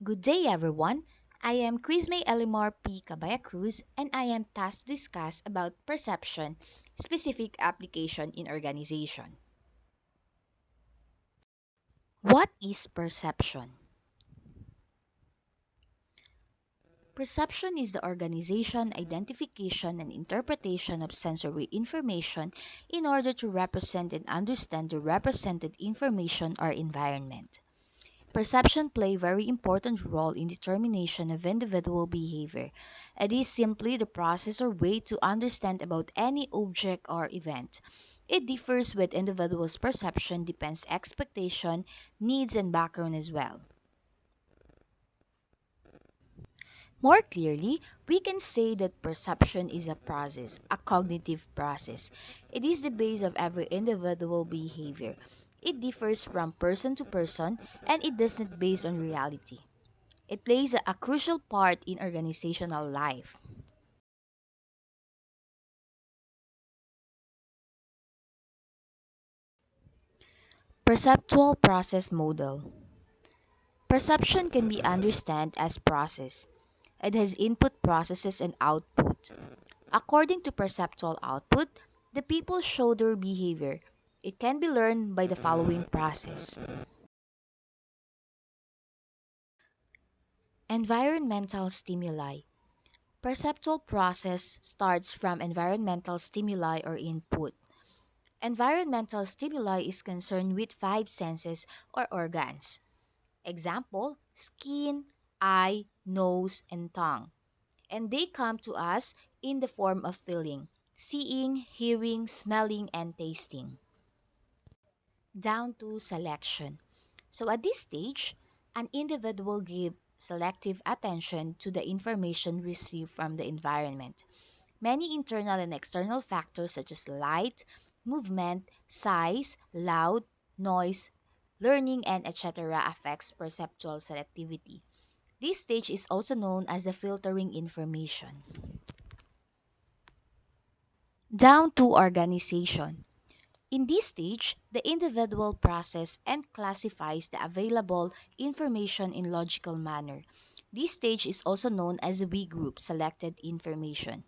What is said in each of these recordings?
Good day, everyone. I am Crismay Elimar P. Cabaya Cruz, and I am tasked to discuss about perception, specific application in organization. What is perception? Perception is the organization, identification, and interpretation of sensory information in order to represent and understand the represented information or environment. Perception play a very important role in determination of individual behavior. It is simply the process or way to understand about any object or event. It differs with individuals' perception, depends expectation, needs, and background as well. More clearly, we can say that perception is a process, a cognitive process. It is the base of every individual behavior. It differs from person to person and it does not base on reality. It plays a crucial part in organizational life. Perceptual process model. Perception can be understood as process. It has input processes and output. According to perceptual output, the people show their behavior. It can be learned by the following process. Environmental stimuli. Perceptual process starts from environmental stimuli or input. Environmental stimuli is concerned with five senses or organs. Example, skin, eye, nose, and tongue. And they come to us in the form of feeling, seeing, hearing, smelling, and tasting. Down to selection. So at this stage, an individual gives selective attention to the information received from the environment. Many internal and external factors such as light, movement, size, loud, noise, learning, and etc. affects perceptual selectivity. This stage is also known as the filtering information. Down to organization. In this stage, the individual processes and classifies the available information in logical manner. This stage is also known as the V group, selected information.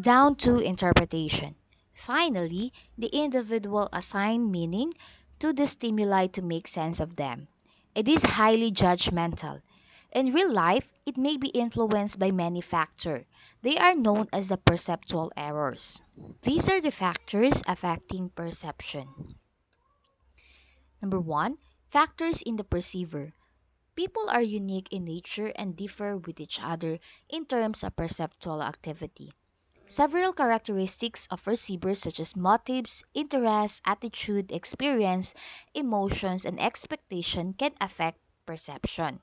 Down to interpretation. Finally, the individual assign meaning to the stimuli to make sense of them. It is highly judgmental. In real life, it may be influenced by many factors. They are known as the perceptual errors. These are the factors affecting perception. Number one, factors in the perceiver. People are unique in nature and differ with each other in terms of perceptual activity. Several characteristics of receivers such as motives, interests, attitude, experience, emotions, and expectation can affect perception.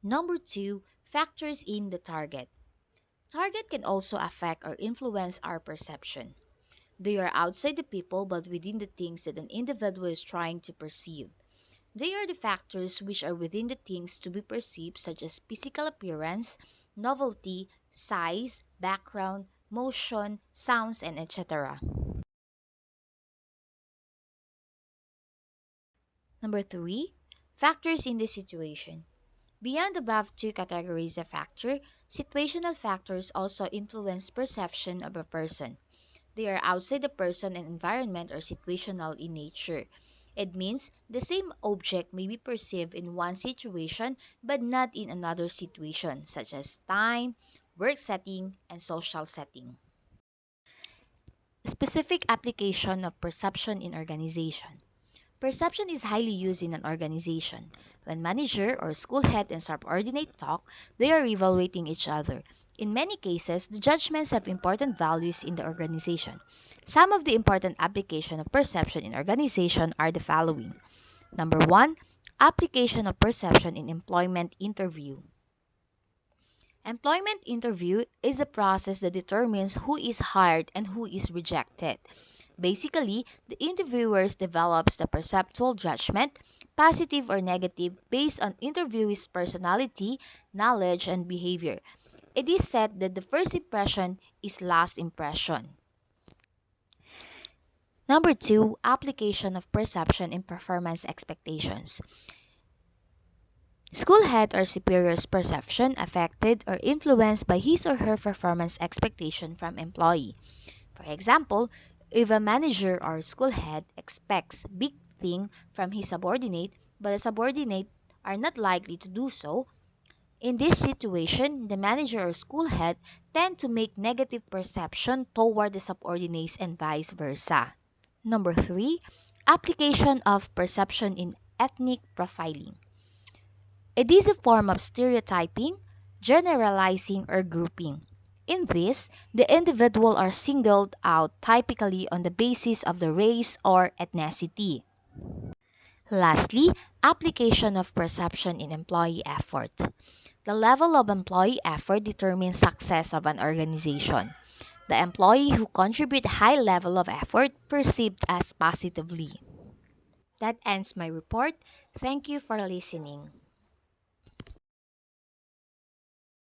Number two, factors in the target. Target can also affect or influence our perception. They are outside the people but within the things that an individual is trying to perceive. They are the factors which are within the things to be perceived, such as physical appearance, novelty, size, background, motion, sounds, and etc. Number three, factors in the situation. Beyond the above two categories of factor, situational factors also influence perception of a person. They are outside the person and environment or situational in nature. It means the same object may be perceived in one situation but not in another situation, such as time, work setting, and social setting. Specific application of perception in organization. Perception is highly used in an organization. When manager or school head and subordinate talk, they are evaluating each other. In many cases, the judgments have important values in the organization. Some of the important application of perception in organization are the following. Number one, application of perception in employment interview. Employment interview is the process that determines who is hired and who is rejected. Basically, the interviewers develops the perceptual judgment, positive or negative, based on interviewee's personality, knowledge, and behavior. It is said that the first impression is last impression. Number two, application of perception in performance expectations. School head or superior's perception affected or influenced by his or her performance expectation from employee. For example, if a manager or school head expects big thing from his subordinate, but the subordinate are not likely to do so, in this situation, the manager or school head tend to make negative perception toward the subordinates and vice versa. Number three, application of perception in ethnic profiling. It is a form of stereotyping, generalizing, or grouping. In this, the individual are singled out typically on the basis of the race or ethnicity. Lastly, application of perception in employee effort. The level of employee effort determines success of an organization. The employee who contribute high level of effort perceived as positively. That ends my report. Thank you for listening.